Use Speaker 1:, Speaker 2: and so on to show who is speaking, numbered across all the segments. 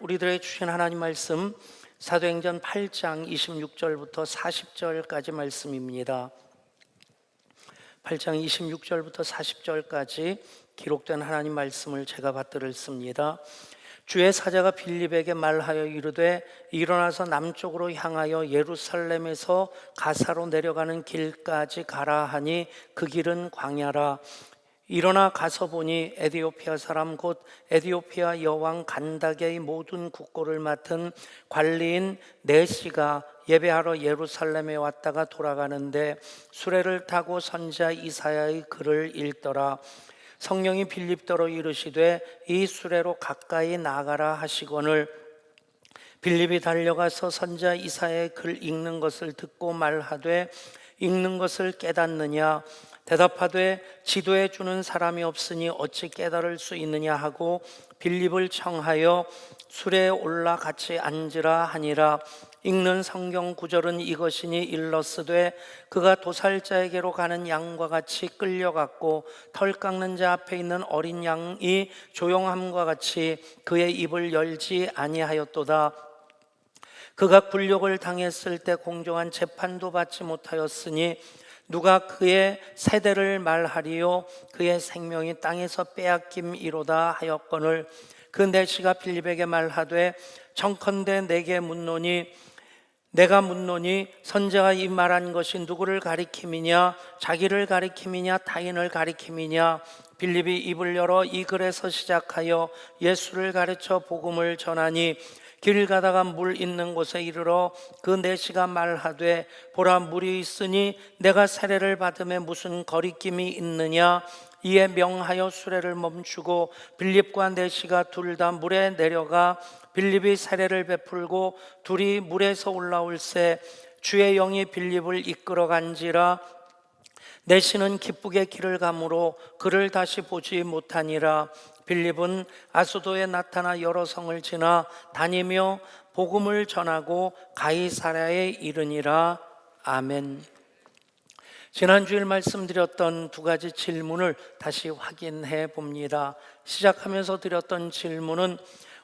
Speaker 1: 우리들에게 주신 하나님 말씀 사도행전 8장 26절부터 40절까지 말씀입니다. 8장 26절부터 40절까지 기록된 하나님 말씀을 제가 받들었습니다. 주의 사자가 빌립에게 말하여 이르되 일어나서 남쪽으로 향하여 예루살렘에서 가사로 내려가는 길까지 가라 하니 그 길은 광야라. 일어나 가서 보니 에디오피아 사람 곧 에디오피아 여왕 간다게의 모든 국고를 맡은 관리인 네시가 예배하러 예루살렘에 왔다가 돌아가는데 수레를 타고 선지자 이사야의 글을 읽더라. 성령이 빌립더러 이르시되 이 수레로 가까이 나가라 하시거늘 빌립이 달려가서 선지자 이사야의 글 읽는 것을 듣고 말하되 읽는 것을 깨닫느냐? 대답하되 지도해 주는 사람이 없으니 어찌 깨달을 수 있느냐 하고 빌립을 청하여 수레에 올라 같이 앉으라 하니라. 읽는 성경 구절은 이것이니 일러스되 그가 도살자에게로 가는 양과 같이 끌려갔고 털 깎는 자 앞에 있는 어린 양이 조용함과 같이 그의 입을 열지 아니하였도다. 그가 굴욕을 당했을 때 공정한 재판도 받지 못하였으니 누가 그의 세대를 말하리요? 그의 생명이 땅에서 빼앗김이로다 하였거늘 그 네시가 빌립에게 말하되 청컨대 내게 묻노니 내가 묻노니 선지자가 이 말한 것이 누구를 가리킴이냐? 자기를 가리킴이냐? 타인을 가리킴이냐? 빌립이 입을 열어 이 글에서 시작하여 예수를 가르쳐 복음을 전하니 길 가다가 물 있는 곳에 이르러 그 네시가 말하되 보라 물이 있으니 내가 세례를 받음에 무슨 거리낌이 있느냐? 이에 명하여 수레를 멈추고 빌립과 네시가 둘 다 물에 내려가 빌립이 세례를 베풀고 둘이 물에서 올라올새 주의 영이 빌립을 이끌어간지라. 네시는 기쁘게 길을 가므로 그를 다시 보지 못하니라. 빌립은 아수도에 나타나 여러 성을 지나 다니며 복음을 전하고 가이사랴에 이르니라. 아멘. 지난주일 말씀드렸던 두 가지 질문을 다시 확인해 봅니다. 시작하면서 드렸던 질문은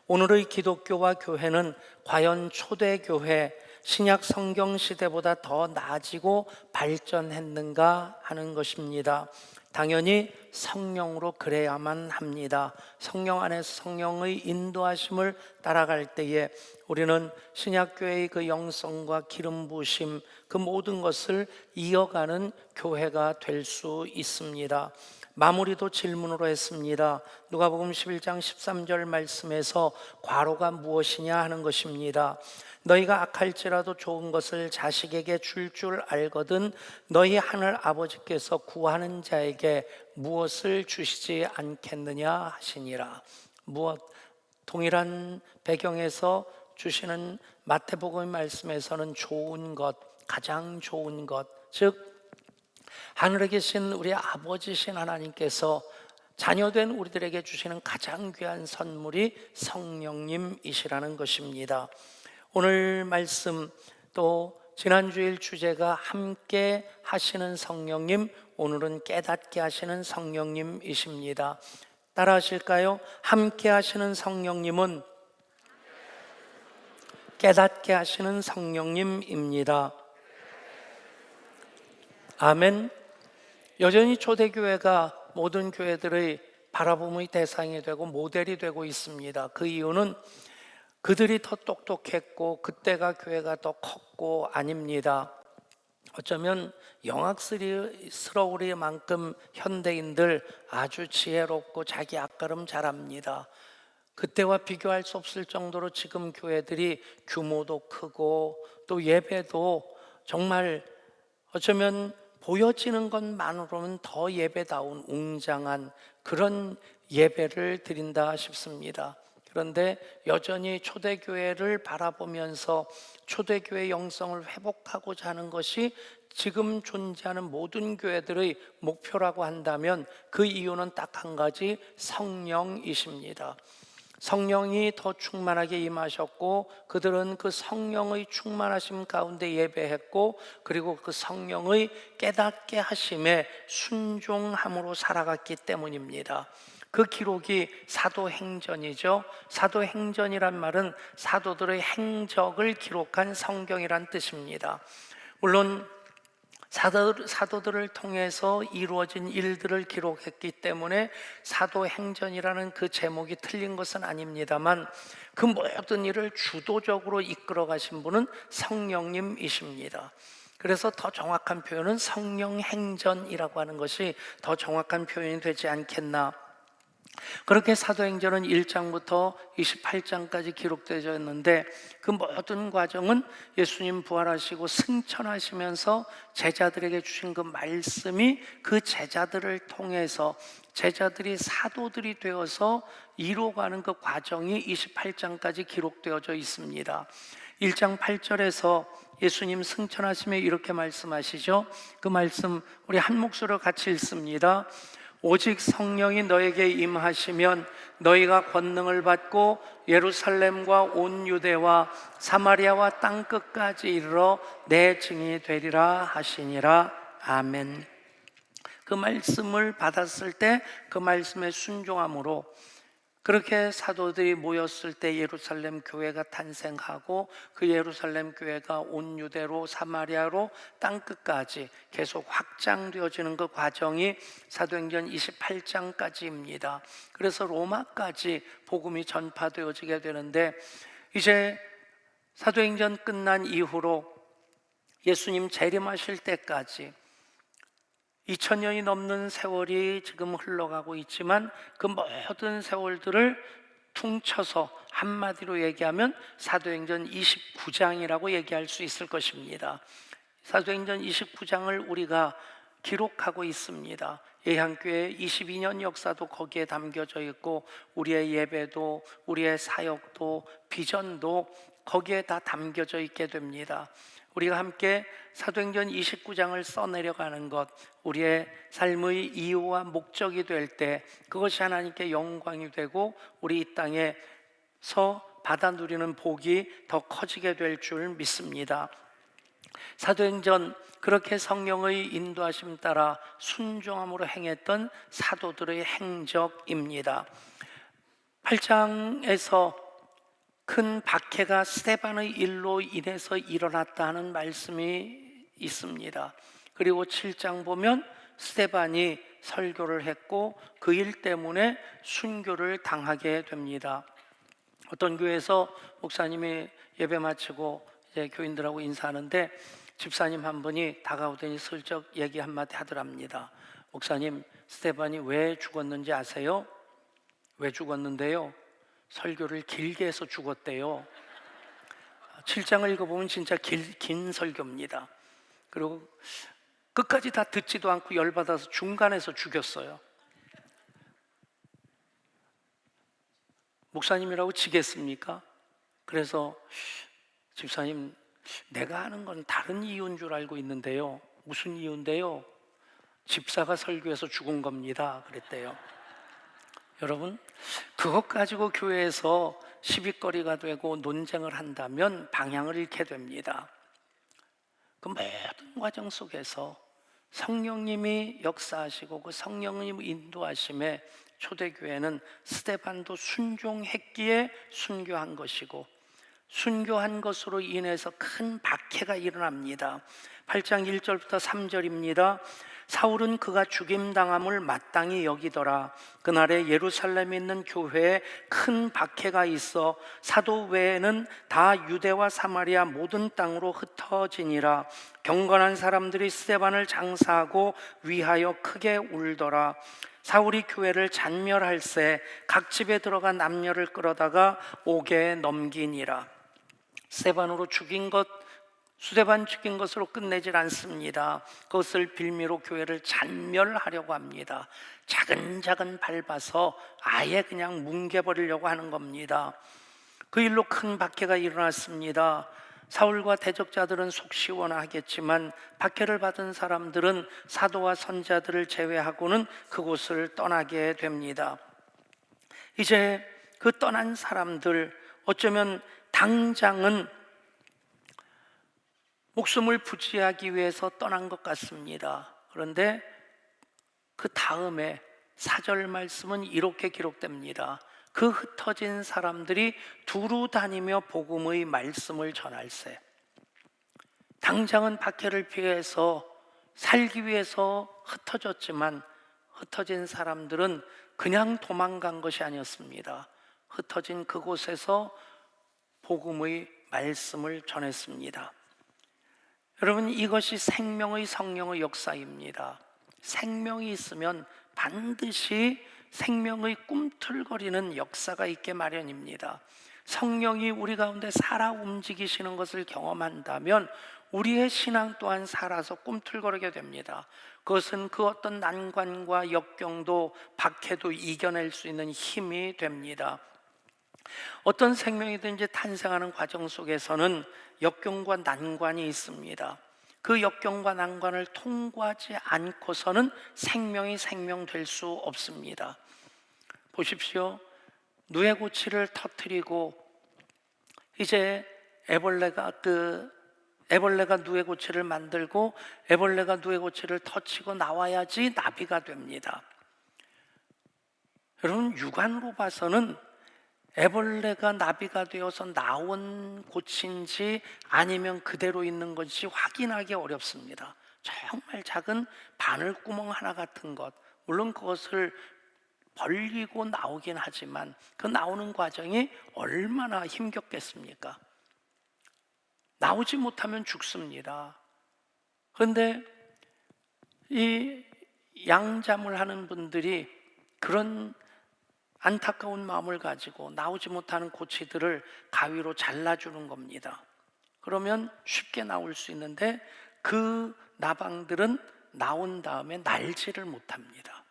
Speaker 1: 오늘의 기독교와 교회는 과연 초대교회 신약 성경 시대보다 더 나아지고 발전했는가 하는 것입니다. 당연히 성령으로 그래야만 합니다. 성령 안에서 성령의 인도하심을 따라갈 때에 우리는 신약교회의 그 영성과 기름 부으심 그 모든 것을 이어가는 교회가 될 수 있습니다. 마무리도 질문으로 했습니다. 누가복음 11장 13절 말씀에서 과로가 무엇이냐 하는 것입니다. 너희가 악할지라도 좋은 것을 자식에게 줄 알거든 너희 하늘 아버지께서 구하는 자에게 무엇을 주시지 않겠느냐 하시니라. 무엇? 동일한 배경에서 주시는 마태복음의 말씀에서는 좋은 것, 가장 좋은 것, 즉 하늘에 계신 우리 아버지신 하나님께서 자녀된 우리들에게 주시는 가장 귀한 선물이 성령님이시라는 것입니다. 오늘 말씀 또 지난주일 주제가 함께 하시는 성령님, 오늘은 깨닫게 하시는 성령님이십니다. 따라 하실까요? 함께 하시는 성령님은 깨닫게 하시는 성령님입니다. 아멘. 여전히 초대교회가 모든 교회들의 바라봄의 대상이 되고 모델이 되고 있습니다. 그 이유는 그들이 더 똑똑했고 그때가 교회가 더 컸고 아닙니다. 어쩌면 영악스러울 만큼 현대인들 아주 지혜롭고 자기 앞가름 잘합니다. 그때와 비교할 수 없을 정도로 지금 교회들이 규모도 크고 또 예배도 정말 어쩌면 보여지는 것만으로는 더 예배다운 웅장한 그런 예배를 드린다 싶습니다. 그런데 여전히 초대교회를 바라보면서 초대교회 영성을 회복하고자 하는 것이 지금 존재하는 모든 교회들의 목표라고 한다면 그 이유는 딱 한 가지, 성령이십니다. 성령이 더 충만하게 임하셨고 그들은 그 성령의 충만하심 가운데 예배했고 그리고 그 성령의 깨닫게 하심에 순종함으로 살아갔기 때문입니다. 그 기록이 사도행전이죠. 사도행전이란 말은 사도들의 행적을 기록한 성경이란 뜻입니다. 물론 사도들을 통해서 이루어진 일들을 기록했기 때문에 사도행전이라는 그 제목이 틀린 것은 아닙니다만, 그 모든 일을 주도적으로 이끌어 가신 분은 성령님이십니다. 그래서 더 정확한 표현은 성령행전이라고 하는 것이 더 정확한 표현이 되지 않겠나. 그렇게 사도행전은 1장부터 28장까지 기록되어 있는데, 그 모든 과정은 예수님 부활하시고 승천하시면서 제자들에게 주신 그 말씀이 그 제자들을 통해서 제자들이 사도들이 되어서 이루어가는 그 과정이 28장까지 기록되어져 있습니다. 1장 8절에서 예수님 승천하시며 이렇게 말씀하시죠. 그 말씀 우리 한 목소리로 같이 읽습니다. 오직 성령이 너에게 임하시면 너희가 권능을 받고 예루살렘과 온 유대와 사마리아와 땅 끝까지 이르러 내 증인이 되리라 하시니라. 아멘. 그 말씀을 받았을 때 그 말씀에 순종함으로 그렇게 사도들이 모였을 때 예루살렘 교회가 탄생하고, 그 예루살렘 교회가 온 유대로 사마리아로 땅끝까지 계속 확장되어지는 그 과정이 사도행전 28장까지입니다. 그래서 로마까지 복음이 전파되어지게 되는데, 이제 사도행전 끝난 이후로 예수님 재림하실 때까지 2000년이 넘는 세월이 지금 흘러가고 있지만, 그 모든 세월들을 퉁쳐서 한마디로 얘기하면 사도행전 29장이라고 얘기할 수 있을 것입니다. 사도행전 29장을 우리가 기록하고 있습니다. 예향교회 22년 역사도 거기에 담겨져 있고, 우리의 예배도, 우리의 사역도, 비전도 거기에 다 담겨져 있게 됩니다. 우리가 함께 사도행전 29장을 써내려가는 것, 우리의 삶의 이유와 목적이 될 때 그것이 하나님께 영광이 되고 우리 이 땅에서 받아 누리는 복이 더 커지게 될 줄 믿습니다. 사도행전, 그렇게 성령의 인도하심 따라 순종함으로 행했던 사도들의 행적입니다. 8장에서 큰 박해가 스데반의 일로 인해서 일어났다는 말씀이 있습니다. 그리고 7장 보면 스데반이 설교를 했고 그 일 때문에 순교를 당하게 됩니다. 어떤 교회에서 목사님이 예배 마치고 이제 교인들하고 인사하는데, 집사님 한 분이 다가오더니 슬쩍 얘기 한마디 하더랍니다. 목사님, 스데반이 왜 죽었는지 아세요? 왜 죽었는데요? 설교를 길게 해서 죽었대요. 7장을 읽어보면 진짜 긴 설교입니다. 그리고 끝까지 다 듣지도 않고 열받아서 중간에서 죽였어요. 목사님이라고 지겠습니까? 그래서 집사님, 내가 하는 건 다른 이유인 줄 알고 있는데요. 무슨 이유인데요? 집사가 설교해서 죽은 겁니다. 그랬대요. 여러분, 그것 가지고 교회에서 시비거리가 되고 논쟁을 한다면 방향을 잃게 됩니다. 그 모든 과정 속에서 성령님이 역사하시고 그 성령님 인도하심에 초대교회는 스데반도 순종했기에 순교한 것이고, 순교한 것으로 인해서 큰 박해가 일어납니다. 8장 1절부터 3절입니다. 사울은 그가 죽임당함을 마땅히 여기더라. 그날에 예루살렘에 있는 교회에 큰 박해가 있어 사도 외에는 다 유대와 사마리아 모든 땅으로 흩어지니라. 경건한 사람들이 스데반을 장사하고 위하여 크게 울더라. 사울이 교회를 잔멸할새 각 집에 들어가 남녀를 끌어다가 옥에 넘기니라. 스데반으로 죽인 것, 스데반 죽인 것으로 끝내질 않습니다. 그것을 빌미로 교회를 잔멸하려고 합니다. 차근차근 밟아서 아예 그냥 뭉개버리려고 하는 겁니다. 그 일로 큰 박해가 일어났습니다. 사울과 대적자들은 속 시원하겠지만 박해를 받은 사람들은 사도와 선자들을 제외하고는 그곳을 떠나게 됩니다. 이제 그 떠난 사람들, 어쩌면 당장은 목숨을 부지하기 위해서 떠난 것 같습니다. 그런데 그 다음에 4절 말씀은 이렇게 기록됩니다. 그 흩어진 사람들이 두루 다니며 복음의 말씀을 전할세. 당장은 박해를 피해서 살기 위해서 흩어졌지만 흩어진 사람들은 그냥 도망간 것이 아니었습니다. 흩어진 그곳에서 복음의 말씀을 전했습니다. 여러분, 이것이 생명의 성령의 역사입니다. 생명이 있으면 반드시 생명의 꿈틀거리는 역사가 있게 마련입니다. 성령이 우리 가운데 살아 움직이시는 것을 경험한다면 우리의 신앙 또한 살아서 꿈틀거리게 됩니다. 그것은 그 어떤 난관과 역경도 박해도 이겨낼 수 있는 힘이 됩니다. 어떤 생명이든지 탄생하는 과정 속에서는 역경과 난관이 있습니다. 그 역경과 난관을 통과하지 않고서는 생명이 생명될 수 없습니다. 보십시오. 누에고치를 터뜨리고 이제 애벌레가 누에고치를 만들고 애벌레가 누에고치를 터치고 나와야지 나비가 됩니다. 여러분, 육안으로 봐서는 애벌레가 나비가 되어서 나온 고치인지 아니면 그대로 있는 것이 확인하기 어렵습니다. 정말 작은 바늘구멍 하나 같은 것, 물론 그것을 벌리고 나오긴 하지만 그 나오는 과정이 얼마나 힘겹겠습니까? 나오지 못하면 죽습니다. 그런데 이 양잠을 하는 분들이 그런 안타까운 마음을 가지고 나오지 못하는 고치들을 가위로 잘라주는 겁니다. 그러면 쉽게 나올 수 있는데 그 나방들은 나온 다음에 날지를 못합니다.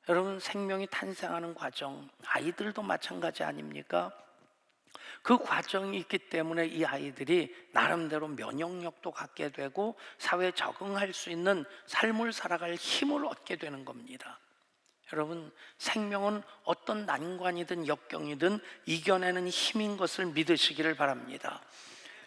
Speaker 1: 여러분, 생명이 탄생하는 과정, 아이들도 마찬가지 아닙니까? 그 과정이 있기 때문에 이 아이들이 나름대로 면역력도 갖게 되고 사회에 적응할 수 있는 삶을 살아갈 힘을 얻게 되는 겁니다. 여러분, 생명은 어떤 난관이든 역경이든 이겨내는 힘인 것을 믿으시기를 바랍니다.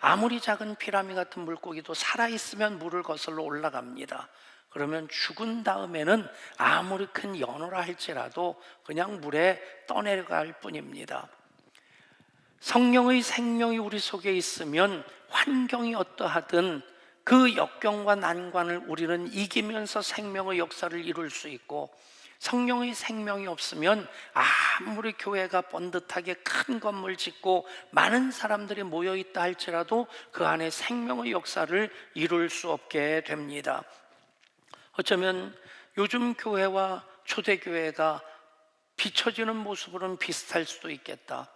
Speaker 1: 아무리 작은 피라미 같은 물고기도 살아있으면 물을 거슬러 올라갑니다. 그러면 죽은 다음에는 아무리 큰 연어라 할지라도 그냥 물에 떠내려갈 뿐입니다. 성령의 생명이 우리 속에 있으면 환경이 어떠하든 그 역경과 난관을 우리는 이기면서 생명의 역사를 이룰 수 있고, 성령의 생명이 없으면 아무리 교회가 번듯하게 큰 건물 짓고 많은 사람들이 모여있다 할지라도 그 안에 생명의 역사를 이룰 수 없게 됩니다. 어쩌면 요즘 교회와 초대교회가 비춰지는 모습으로는 비슷할 수도 있겠다.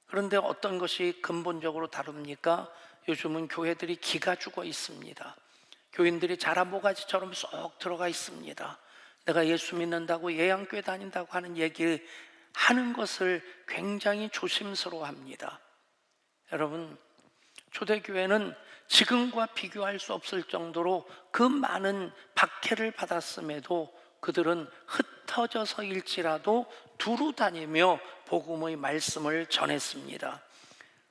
Speaker 1: 그런데 어떤 것이 근본적으로 다릅니까? 요즘은 교회들이 기가 죽어 있습니다. 교인들이 자라모가지처럼 쏙 들어가 있습니다. 내가 예수 믿는다고 예양교회 다닌다고 하는 얘기 하는 것을 굉장히 조심스러워합니다. 여러분, 초대교회는 지금과 비교할 수 없을 정도로 그 많은 박해를 받았음에도 그들은 흩어져서일지라도 두루 다니며 복음의 말씀을 전했습니다.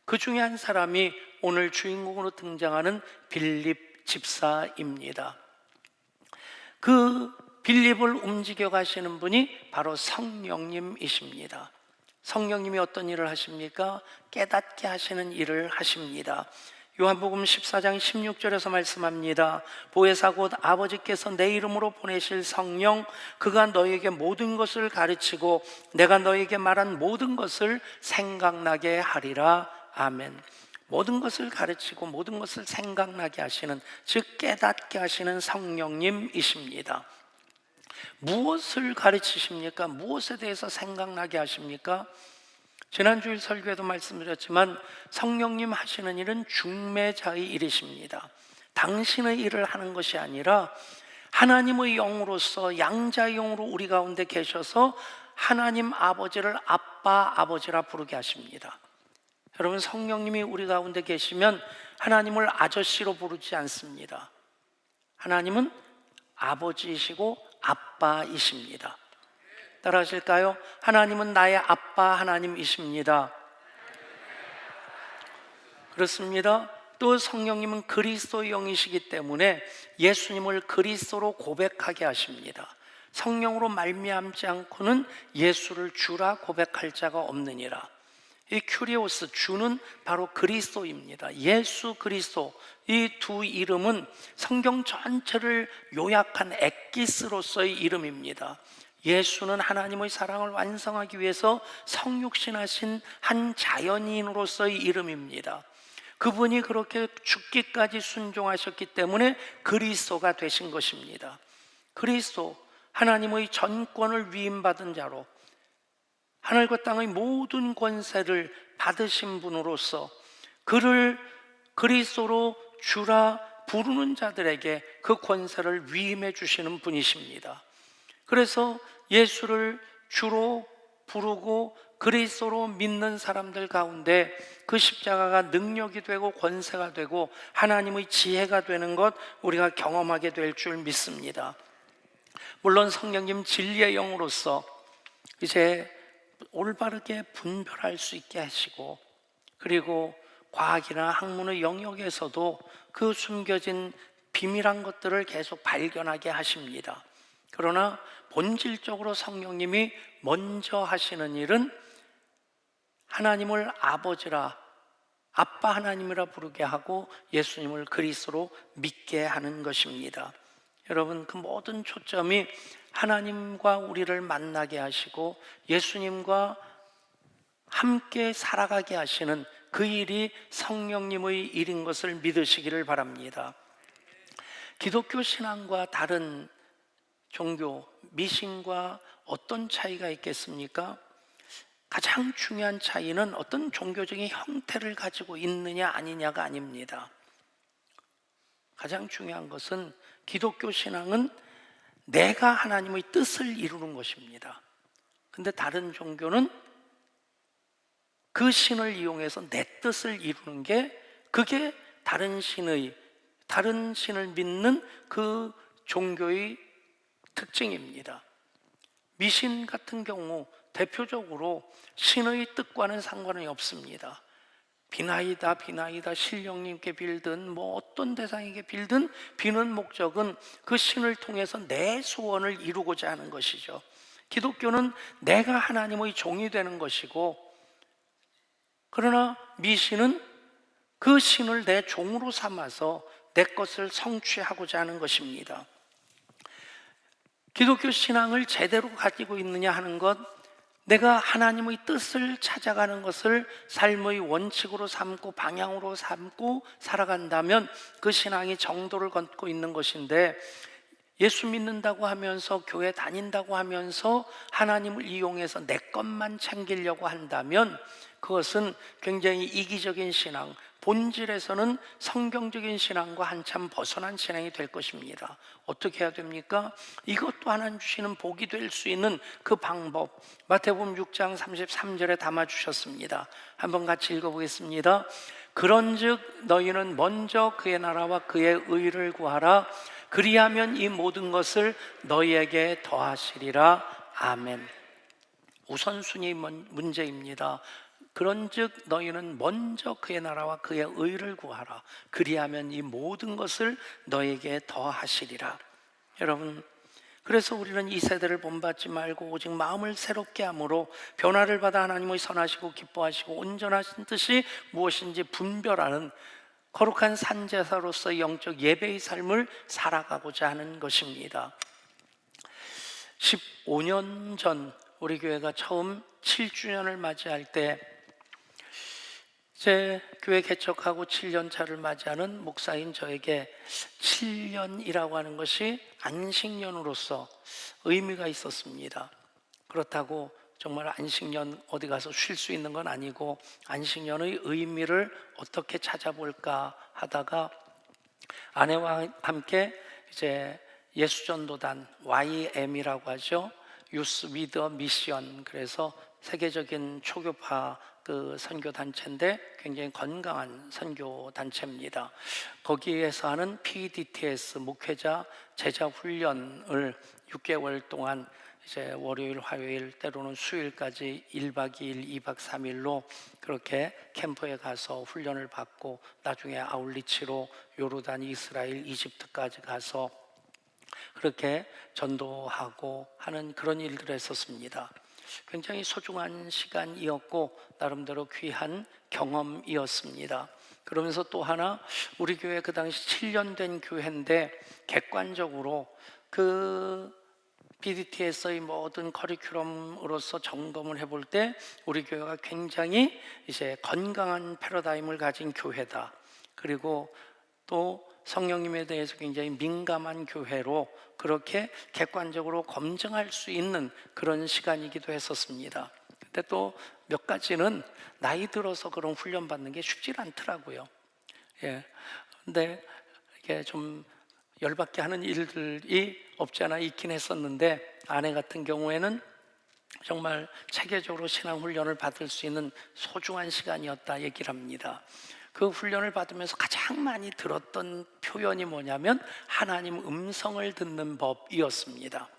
Speaker 1: 그 중에 한 사람이 오늘 주인공으로 등장하는 빌립 집사입니다. 그 빌립을 움직여 가시는 분이 바로 성령님이십니다. 성령님이 어떤 일을 하십니까? 깨닫게 하시는 일을 하십니다. 요한복음 14장 16절에서 말씀합니다. 보혜사 곧 아버지께서 내 이름으로 보내실 성령, 그가 너에게 모든 것을 가르치고 내가 너에게 말한 모든 것을 생각나게 하리라. 아멘. 모든 것을 가르치고 모든 것을 생각나게 하시는, 즉 깨닫게 하시는 성령님이십니다. 무엇을 가르치십니까? 무엇에 대해서 생각나게 하십니까? 지난주일 설교에도 말씀드렸지만 성령님 하시는 일은 중매자의 일이십니다. 당신의 일을 하는 것이 아니라 하나님의 영으로서 양자의 영으로 우리 가운데 계셔서 하나님 아버지를 아빠, 아버지라 부르게 하십니다. 여러분, 성령님이 우리 가운데 계시면 하나님을 아저씨로 부르지 않습니다. 하나님은 아버지이시고 아빠이십니다. 따라 하실까요? 하나님은 나의 아빠 하나님이십니다. 그렇습니다. 또 성령님은 그리스도의 영이시기 때문에 예수님을 그리스도로 고백하게 하십니다. 성령으로 말미암지 않고는 예수를 주라 고백할 자가 없느니라. 이 큐리오스, 주는 바로 그리스도입니다. 예수 그리스도, 이 두 이름은 성경 전체를 요약한 엑기스로서의 이름입니다. 예수는 하나님의 사랑을 완성하기 위해서 성육신하신 한 자연인으로서의 이름입니다. 그분이 그렇게 죽기까지 순종하셨기 때문에 그리스도가 되신 것입니다. 그리스도, 하나님의 전권을 위임받은 자로 하늘과 땅의 모든 권세를 받으신 분으로서 그를 그리스도로 주라 부르는 자들에게 그 권세를 위임해 주시는 분이십니다. 그래서 예수를 주로 부르고 그리스도로 믿는 사람들 가운데 그 십자가가 능력이 되고 권세가 되고 하나님의 지혜가 되는 것 우리가 경험하게 될 줄 믿습니다. 물론 성령님 진리의 영으로서 이제 올바르게 분별할 수 있게 하시고, 그리고 과학이나 학문의 영역에서도 그 숨겨진 비밀한 것들을 계속 발견하게 하십니다. 그러나 본질적으로 성령님이 먼저 하시는 일은 하나님을 아버지라, 아빠 하나님이라 부르게 하고 예수님을 그리스도로 믿게 하는 것입니다. 여러분, 그 모든 초점이 하나님과 우리를 만나게 하시고 예수님과 함께 살아가게 하시는 그 일이 성령님의 일인 것을 믿으시기를 바랍니다. 기독교 신앙과 다른 종교, 미신과 어떤 차이가 있겠습니까? 가장 중요한 차이는 어떤 종교적인 형태를 가지고 있느냐 아니냐가 아닙니다. 가장 중요한 것은 기독교 신앙은 내가 하나님의 뜻을 이루는 것입니다. 근데 다른 종교는 그 신을 이용해서 내 뜻을 이루는 게, 그게 다른 신을 믿는 그 종교의 특징입니다. 미신 같은 경우 대표적으로 신의 뜻과는 상관이 없습니다. 비나이다 신령님께 빌든 어떤 대상에게 빌든 비는 목적은 그 신을 통해서 내 소원을 이루고자 하는 것이죠. 기독교는 내가 하나님의 종이 되는 것이고, 그러나 미신은 그 신을 내 종으로 삼아서 내 것을 성취하고자 하는 것입니다. 기독교 신앙을 제대로 가지고 있느냐 하는 것, 내가 하나님의 뜻을 찾아가는 것을 삶의 원칙으로 삼고 방향으로 삼고 살아간다면 그 신앙이 정도를 걷고 있는 것인데, 예수 믿는다고 하면서 교회 다닌다고 하면서 하나님을 이용해서 내 것만 챙기려고 한다면 그것은 굉장히 이기적인 신앙, 본질에서는 성경적인 신앙과 한참 벗어난 신앙이 될 것입니다. 어떻게 해야 됩니까? 이것도 하나님 주시는 복이 될 수 있는 그 방법, 마태복음 6장 33절에 담아주셨습니다. 한번 같이 읽어보겠습니다. 그런즉 너희는 먼저 그의 나라와 그의 의를 구하라. 그리하면 이 모든 것을 너희에게 더하시리라. 아멘. 우선순위 문제입니다. 그런즉 너희는 먼저 그의 나라와 그의 의를 구하라. 그리하면 이 모든 것을 너에게 더하시리라. 여러분, 그래서 우리는 이 세대를 본받지 말고 오직 마음을 새롭게 함으로 변화를 받아 하나님의 선하시고 기뻐하시고 온전하신 뜻이 무엇인지 분별하는 거룩한 산제사로서 영적 예배의 삶을 살아가고자 하는 것입니다. 15년 전 우리 교회가 처음 7주년을 맞이할 때, 제 교회 개척하고 7년 차를 맞이하는 목사인 저에게 7년이라고 하는 것이 안식년으로서 의미가 있었습니다. 그렇다고 정말 안식년 어디 가서 쉴 수 있는 건 아니고 안식년의 의미를 어떻게 찾아볼까 하다가 아내와 함께 이제 예수전도단 YM이라고 하죠. 유스 위드 미션, 그래서 세계적인 초교파 그 선교 단체인데 굉장히 건강한 선교 단체입니다. 거기에서 하는 PDTS 목회자 제자 훈련을 6개월 동안 이제 월요일, 화요일, 때로는 수요일까지 1박 2일, 2박 3일로 그렇게 캠프에 가서 훈련을 받고 나중에 아울리치로 요르단, 이스라엘, 이집트까지 가서 그렇게 전도하고 하는 그런 일들을 했었습니다. 굉장히 소중한 시간이었고 나름대로 귀한 경험이었습니다. 그러면서 또 하나, 우리 교회 그 당시 7년 된 교회인데 객관적으로 그 BDT에서의 모든 커리큘럼으로서 점검을 해볼 때 우리 교회가 굉장히 이제 건강한 패러다임을 가진 교회다. 그리고 또 성령님에 대해서 굉장히 민감한 교회로 그렇게 객관적으로 검증할 수 있는 그런 시간이기도 했었습니다. 근데 또 몇 가지는 나이 들어서 그런 훈련 받는 게 쉽지 않더라고요. 예. 근데 이게 좀 열받게 하는 일들이 없지 않아 있긴 했었는데, 아내 같은 경우에는 정말 체계적으로 신앙훈련을 받을 수 있는 소중한 시간이었다 얘기를 합니다. 그 훈련을 받으면서 가장 많이 들었던 표현이 뭐냐면 하나님 음성을 듣는 법이었습니다.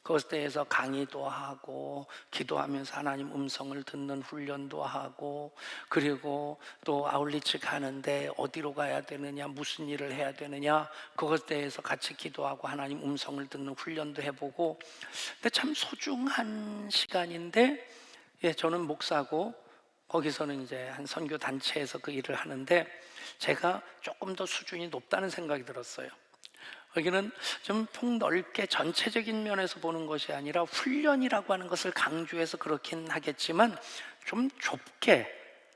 Speaker 1: 그것에 대해서 강의도 하고 기도하면서 하나님 음성을 듣는 훈련도 하고, 그리고 또 아울리치 가는데 어디로 가야 되느냐, 무슨 일을 해야 되느냐, 그것에 대해서 같이 기도하고 하나님 음성을 듣는 훈련도 해보고. 근데 참 소중한 시간인데, 예, 저는 목사고 거기서는 이제 한 선교 단체에서 그 일을 하는데 제가 조금 더 수준이 높다는 생각이 들었어요. 여기는 좀 폭넓게 전체적인 면에서 보는 것이 아니라 훈련이라고 하는 것을 강조해서 그렇긴 하겠지만 좀 좁게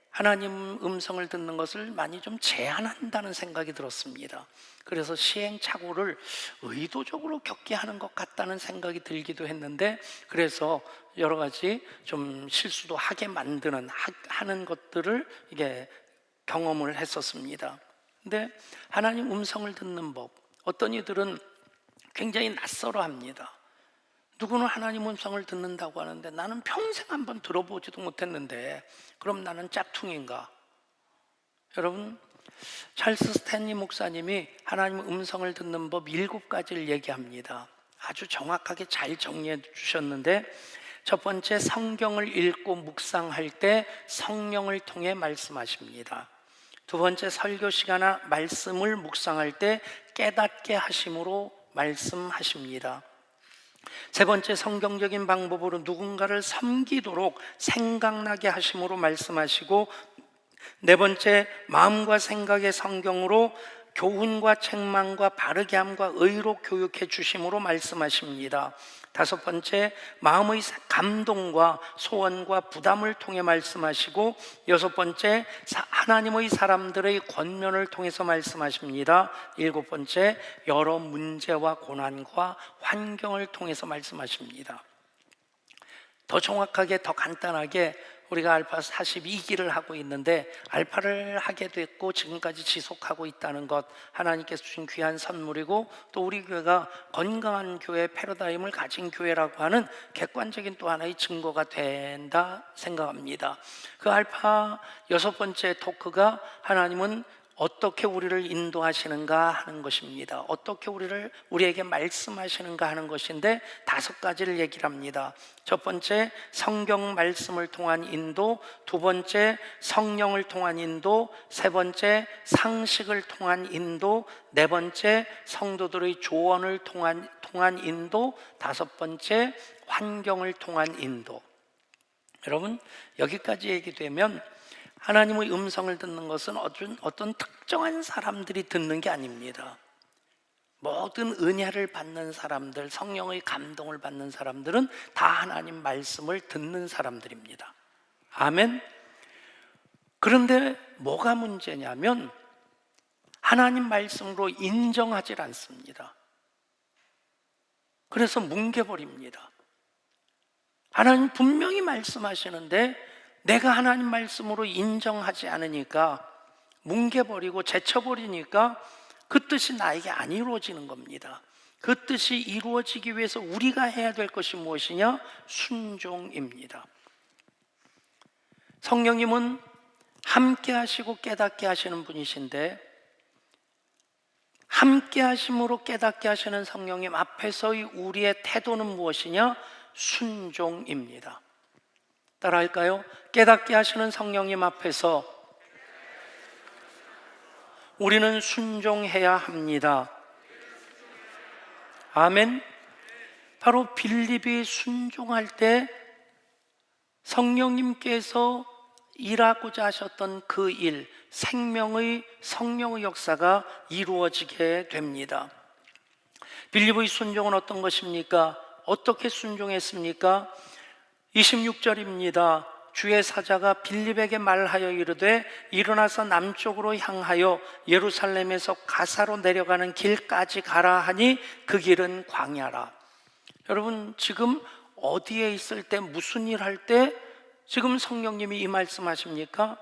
Speaker 1: 하나님 음성을 듣는 것을 많이 좀 제한한다는 생각이 들었습니다. 그래서 시행착오를 의도적으로 겪게 하는 것 같다는 생각이 들기도 했는데, 그래서 여러 가지 좀 실수도 하게 만드는 하는 것들을 이게 경험을 했었습니다. 근데 하나님 음성을 듣는 법, 어떤 이들은 굉장히 낯설어 합니다. 누구는 하나님 음성을 듣는다고 하는데 나는 평생 한번 들어보지도 못했는데 그럼 나는 짝퉁인가? 여러분, 찰스 스탠리 목사님이 하나님 음성을 듣는 법 7가지를 얘기합니다. 아주 정확하게 잘 정리해 주셨는데, 첫 번째, 성경을 읽고 묵상할 때 성령을 통해 말씀하십니다. 두 번째, 설교 시간이나 말씀을 묵상할 때 깨닫게 하심으로 말씀하십니다. 세 번째, 성경적인 방법으로 누군가를 섬기도록 생각나게 하심으로 말씀하시고, 네 번째, 마음과 생각의 성경으로 교훈과 책망과 바르게 함과 의로 교육해 주심으로 말씀하십니다. 다섯 번째, 마음의 감동과 소원과 부담을 통해 말씀하시고, 여섯 번째, 하나님의 사람들의 권면을 통해서 말씀하십니다. 일곱 번째, 여러 문제와 고난과 환경을 통해서 말씀하십니다. 더 정확하게, 더 간단하게, 우리가 알파 42기를 하고 있는데 알파를 하게 됐고 지금까지 지속하고 있다는 것, 하나님께서 주신 귀한 선물이고, 또 우리 교회가 건강한 교회 패러다임을 가진 교회라고 하는 객관적인 또 하나의 증거가 된다 생각합니다. 그 알파 6번째 토크가 하나님은 어떻게 우리를 인도하시는가 하는 것입니다. 어떻게 우리에게 말씀하시는가 하는 것인데 5가지를 얘기를 합니다. 첫 번째, 성경 말씀을 통한 인도. 두 번째, 성령을 통한 인도. 세 번째, 상식을 통한 인도. 네 번째, 성도들의 조언을 통한 인도. 다섯 번째, 환경을 통한 인도. 여러분, 여기까지 얘기되면 하나님의 음성을 듣는 것은 어떤 특정한 사람들이 듣는 게 아닙니다. 모든 은혜를 받는 사람들, 성령의 감동을 받는 사람들은 다 하나님 말씀을 듣는 사람들입니다. 아멘. 그런데 뭐가 문제냐면 하나님 말씀으로 인정하지 않습니다. 그래서 뭉개버립니다. 하나님 분명히 말씀하시는데 내가 하나님 말씀으로 인정하지 않으니까, 뭉개버리고 제쳐버리니까 그 뜻이 나에게 안 이루어지는 겁니다. 그 뜻이 이루어지기 위해서 우리가 해야 될 것이 무엇이냐? 순종입니다. 성령님은 함께 하시고 깨닫게 하시는 분이신데, 함께 하심으로 깨닫게 하시는 성령님 앞에서의 우리의 태도는 무엇이냐? 순종입니다. 따라할까요? 깨닫게 하시는 성령님 앞에서 우리는 순종해야 합니다. 아멘. 바로 빌립이 순종할 때 성령님께서 일하고자 하셨던 그 일, 생명의 성령의 역사가 이루어지게 됩니다. 빌립의 순종은 어떤 것입니까? 어떻게 순종했습니까? 26절입니다. 주의 사자가 빌립에게 말하여 이르되 일어나서 남쪽으로 향하여 예루살렘에서 가사로 내려가는 길까지 가라 하니 그 길은 광야라. 여러분, 지금 어디에 있을 때, 무슨 일 할 때 지금 성령님이 이 말씀하십니까?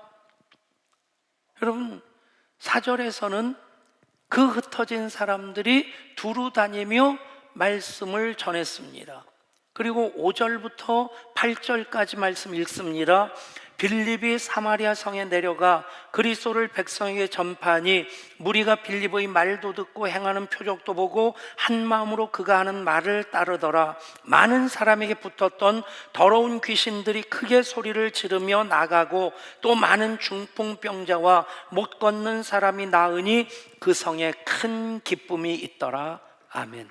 Speaker 1: 여러분, 4절에서는 그 흩어진 사람들이 두루 다니며 말씀을 전했습니다. 그리고 5절부터 8절까지 말씀 읽습니다. 빌립이 사마리아 성에 내려가 그리스도를 백성에게 전파하니 무리가 빌립의 말도 듣고 행하는 표적도 보고 한 마음으로 그가 하는 말을 따르더라. 많은 사람에게 붙었던 더러운 귀신들이 크게 소리를 지르며 나가고 또 많은 중풍병자와 못 걷는 사람이 나으니 그 성에 큰 기쁨이 있더라. 아멘.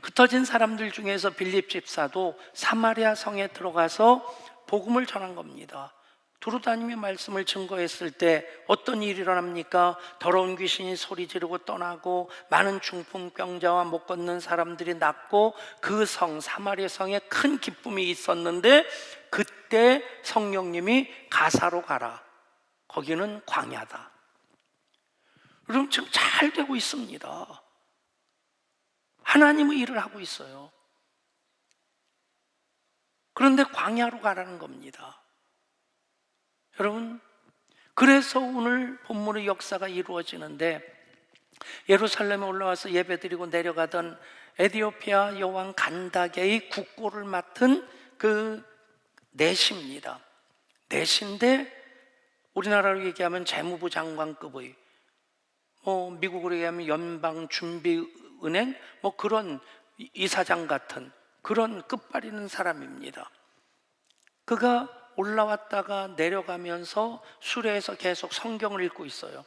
Speaker 1: 흩어진 사람들 중에서 빌립 집사도 사마리아 성에 들어가서 복음을 전한 겁니다. 두루다니며 말씀을 증거했을 때 어떤 일이 일어납니까? 더러운 귀신이 소리 지르고 떠나고 많은 중풍병자와 못 걷는 사람들이 낫고 그 성 사마리아 성에 큰 기쁨이 있었는데 그때 성령님이 가사로 가라. 거기는 광야다. 여러분, 지금 잘 되고 있습니다. 하나님의 일을 하고 있어요. 그런데 광야로 가라는 겁니다. 여러분, 그래서 오늘 본문의 역사가 이루어지는데 예루살렘에 올라와서 예배드리고 내려가던 에디오피아 여왕 간다게의 국고를 맡은 그 내시입니다. 내시인데 우리나라로 얘기하면 재무부 장관급의, 미국으로 얘기하면 연방준비은행 그런 이사장 같은 그런 끝발이는 사람입니다. 그가 올라왔다가 내려가면서 수레에서 계속 성경을 읽고 있어요.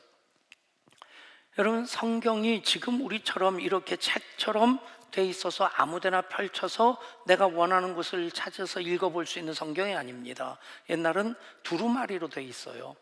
Speaker 1: 여러분, 성경이 지금 우리처럼 이렇게 책처럼 돼 있어서 아무데나 펼쳐서 내가 원하는 곳을 찾아서 읽어볼 수 있는 성경이 아닙니다. 옛날은 두루마리로 돼 있어요.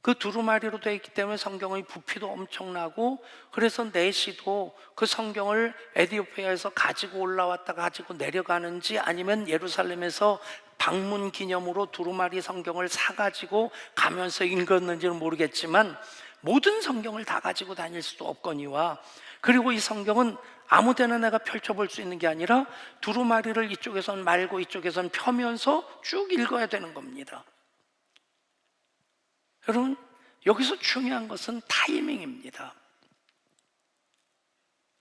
Speaker 1: 그 두루마리로 되어 있기 때문에 성경의 부피도 엄청나고, 그래서 내시도 그 성경을 에디오피아에서 가지고 올라왔다가 가지고 내려가는지 아니면 예루살렘에서 방문 기념으로 두루마리 성경을 사가지고 가면서 읽었는지는 모르겠지만 모든 성경을 다 가지고 다닐 수도 없거니와, 그리고 이 성경은 아무데나 내가 펼쳐볼 수 있는 게 아니라 두루마리를 이쪽에선 말고 이쪽에선 펴면서 쭉 읽어야 되는 겁니다. 여러분, 여기서 중요한 것은 타이밍입니다.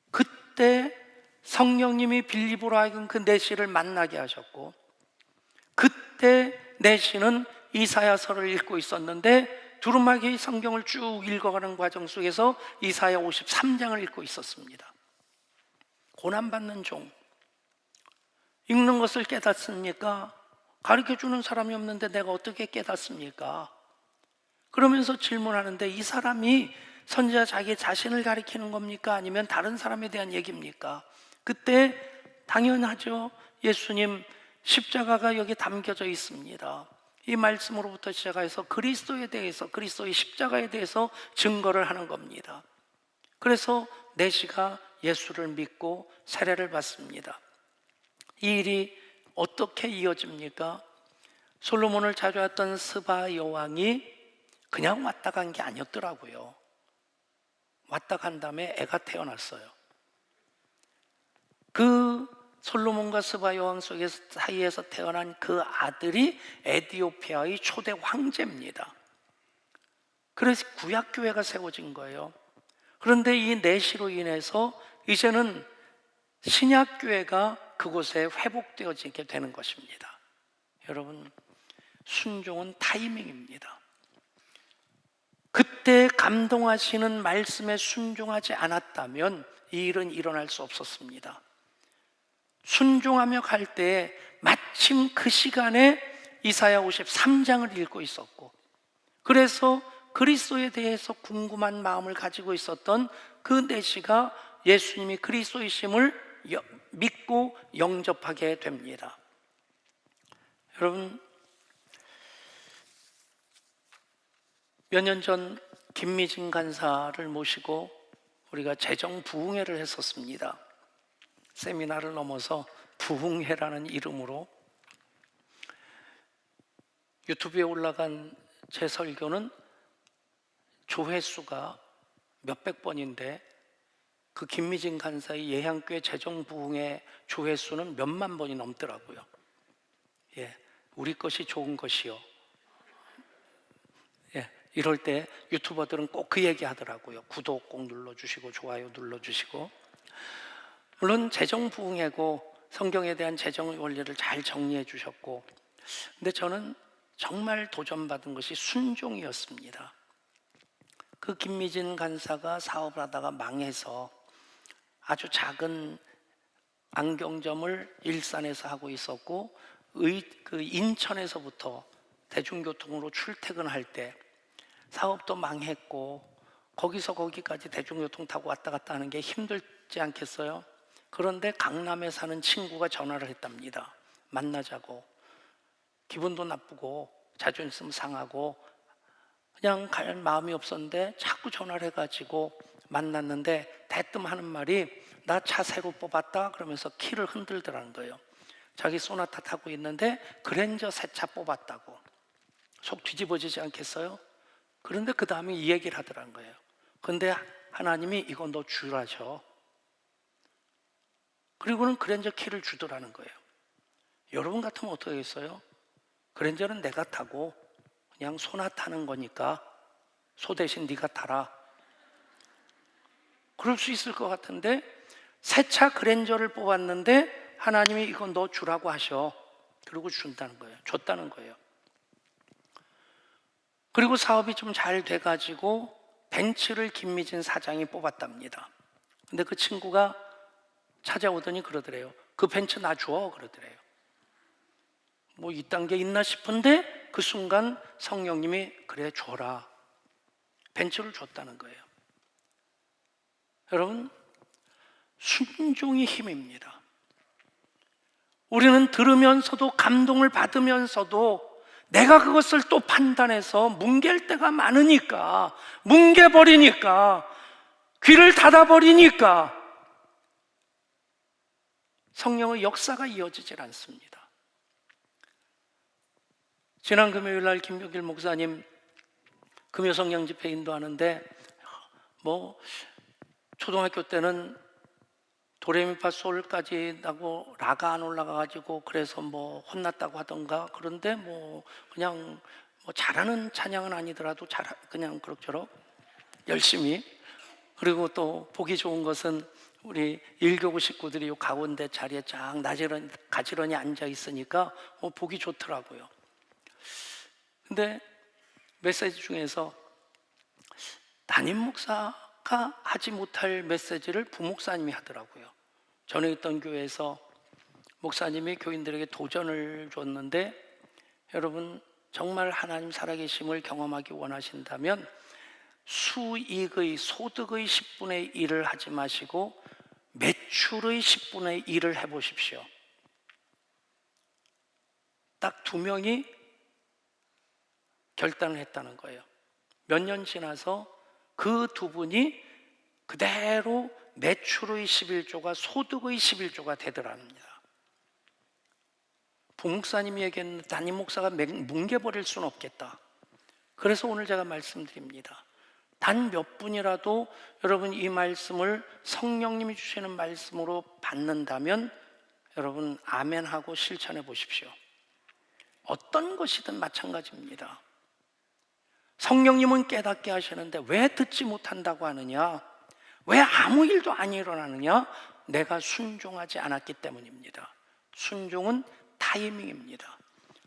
Speaker 1: 그때 성령님이 빌립으로 하여금 그 내시를 만나게 하셨고, 그때 내시는 이사야서를 읽고 있었는데 두루마기 성경을 쭉 읽어가는 과정 속에서 이사야 53장을 읽고 있었습니다. 고난받는 종, 읽는 것을 깨닫습니까? 가르쳐주는 사람이 없는데 내가 어떻게 깨닫습니까? 그러면서 질문하는데, 이 사람이 선지자 자기 자신을 가리키는 겁니까? 아니면 다른 사람에 대한 얘기입니까? 그때 당연하죠. 예수님 십자가가 여기 담겨져 있습니다. 이 말씀으로부터 시작해서 그리스도에 대해서, 그리스도의 십자가에 대해서 증거를 하는 겁니다. 그래서 내시가 예수를 믿고 세례를 받습니다. 이 일이 어떻게 이어집니까? 솔로몬을 찾아왔던 스바 여왕이 그냥 왔다 간 게 아니었더라고요. 왔다 간 다음에 애가 태어났어요. 그 솔로몬과 스바 여왕 사이에서 태어난 그 아들이 에디오피아의 초대 황제입니다. 그래서 구약교회가 세워진 거예요. 그런데 이 내시로 인해서 이제는 신약교회가 그곳에 회복되어지게 되는 것입니다. 여러분, 순종은 타이밍입니다. 그때 감동하시는 말씀에 순종하지 않았다면 이 일은 일어날 수 없었습니다. 순종하며 갈 때 마침 그 시간에 이사야 53장을 읽고 있었고, 그래서 그리스도에 대해서 궁금한 마음을 가지고 있었던 그 내시가 예수님이 그리스도이심을 믿고 영접하게 됩니다. 여러분, 몇 년 전 김미진 간사를 모시고 우리가 재정 부흥회를 했었습니다. 세미나를 넘어서 부흥회라는 이름으로 유튜브에 올라간 제 설교는 조회수가 몇백 번인데 그 김미진 간사의 예향교회 재정 부흥회 조회수는 몇만 번이 넘더라고요. 우리 것이 좋은 것이요. 이럴 때 유튜버들은 꼭 그 얘기 하더라고요. 구독 꼭 눌러주시고 좋아요 눌러주시고. 물론 재정 부흥회고 성경에 대한 재정 원리를 잘 정리해 주셨고, 근데 저는 정말 도전받은 것이 순종이었습니다. 그 김미진 간사가 사업을 하다가 망해서 아주 작은 안경점을 일산에서 하고 있었고, 그 인천에서부터 대중교통으로 출퇴근할 때 사업도 망했고 거기서 거기까지 대중교통 타고 왔다 갔다 하는 게 힘들지 않겠어요? 그런데 강남에 사는 친구가 전화를 했답니다. 만나자고. 기분도 나쁘고 자존심 상하고 그냥 갈 마음이 없었는데 자꾸 전화를 해가지고 만났는데 대뜸 하는 말이 나 차 새로 뽑았다 그러면서 키를 흔들더라는 거예요. 자기 소나타 타고 있는데 그랜저 새 차 뽑았다고. 속 뒤집어지지 않겠어요? 그런데 그 다음에 이 얘기를 하더라는 거예요. 그런데 하나님이 이거 너 주라셔. 그리고는 그랜저 키를 주더라는 거예요. 여러분 같으면 어떻게 하겠어요? 그랜저는 내가 타고 그냥 소나 타는 거니까 소 대신 네가 타라. 그럴 수 있을 것 같은데 새 차 그랜저를 뽑았는데 하나님이 이건 너 주라고 하셔. 그리고 준다는 거예요. 줬다는 거예요. 그리고 사업이 좀 잘 돼가지고 벤츠를 김미진 사장이 뽑았답니다. 근데 그 친구가 찾아오더니 그러더래요. 그 벤츠 나 줘. 그러더래요. 뭐 이딴 게 있나 싶은데 그 순간 성령님이 그래 줘라. 벤츠를 줬다는 거예요. 여러분, 순종이 힘입니다. 우리는 들으면서도 감동을 받으면서도 내가 그것을 또 판단해서 뭉갤 때가 많으니까, 뭉개버리니까, 귀를 닫아버리니까 성령의 역사가 이어지질 않습니다. 지난 금요일 날 김병길 목사님 금요성령 집회 인도하는데 뭐 초등학교 때는 도레미파솔까지 나고 라가 안 올라가가지고 그래서 뭐 혼났다고 하던가. 그런데 뭐 그냥 뭐 잘하는 찬양은 아니더라도 그냥 그럭저럭 열심히. 그리고 또 보기 좋은 것은 우리 일교구 식구들이 요 가운데 자리에 쫙 가지런히 앉아 있으니까 보기 좋더라고요. 근데 메시지 중에서 담임 목사가 하지 못할 메시지를 부목사님이 하더라고요. 전에 있던 교회에서 목사님이 교인들에게 도전을 줬는데, 여러분 정말 하나님 살아계심을 경험하기 원하신다면 수익의 소득의 10분의 1을 하지 마시고 매출의 10분의 1을 해보십시오. 딱 2명이 결단을 했다는 거예요. 몇 년 지나서 그 2분이 그대로 매출의 11조가 소득의 11조가 되더랍니다. 부목사님이 얘기했는데 담임 목사가 뭉개버릴 수는 없겠다. 그래서 오늘 제가 말씀드립니다. 단 몇 분이라도 여러분 이 말씀을 성령님이 주시는 말씀으로 받는다면 여러분 아멘하고 실천해 보십시오. 어떤 것이든 마찬가지입니다. 성령님은 깨닫게 하시는데 왜 듣지 못한다고 하느냐? 왜 아무 일도 안 일어나느냐? 내가 순종하지 않았기 때문입니다. 순종은 타이밍입니다.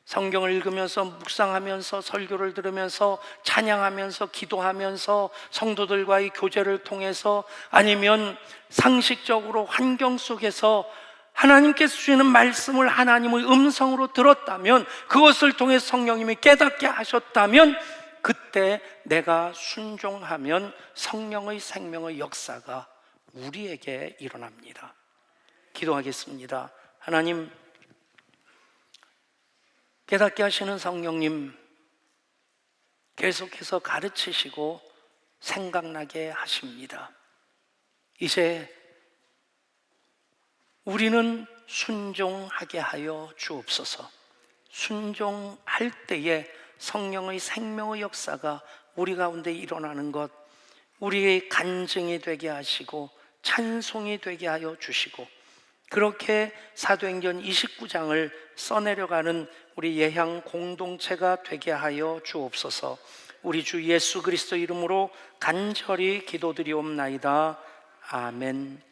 Speaker 1: 성경을 읽으면서 묵상하면서 설교를 들으면서 찬양하면서 기도하면서 성도들과의 교제를 통해서 아니면 상식적으로 환경 속에서 하나님께서 주시는 말씀을 하나님의 음성으로 들었다면, 그것을 통해 성령님이 깨닫게 하셨다면 그때 내가 순종하면 성령의 생명의 역사가 우리에게 일어납니다. 기도하겠습니다. 하나님, 깨닫게 하시는 성령님, 계속해서 가르치시고 생각나게 하십니다. 이제 우리는 순종하게 하여 주옵소서. 순종할 때에 성령의 생명의 역사가 우리 가운데 일어나는 것, 우리의 간증이 되게 하시고 찬송이 되게 하여 주시고, 그렇게 사도행전 29장을 써내려가는 우리 예향 공동체가 되게 하여 주옵소서. 우리 주 예수 그리스도 이름으로 간절히 기도드리옵나이다. 아멘.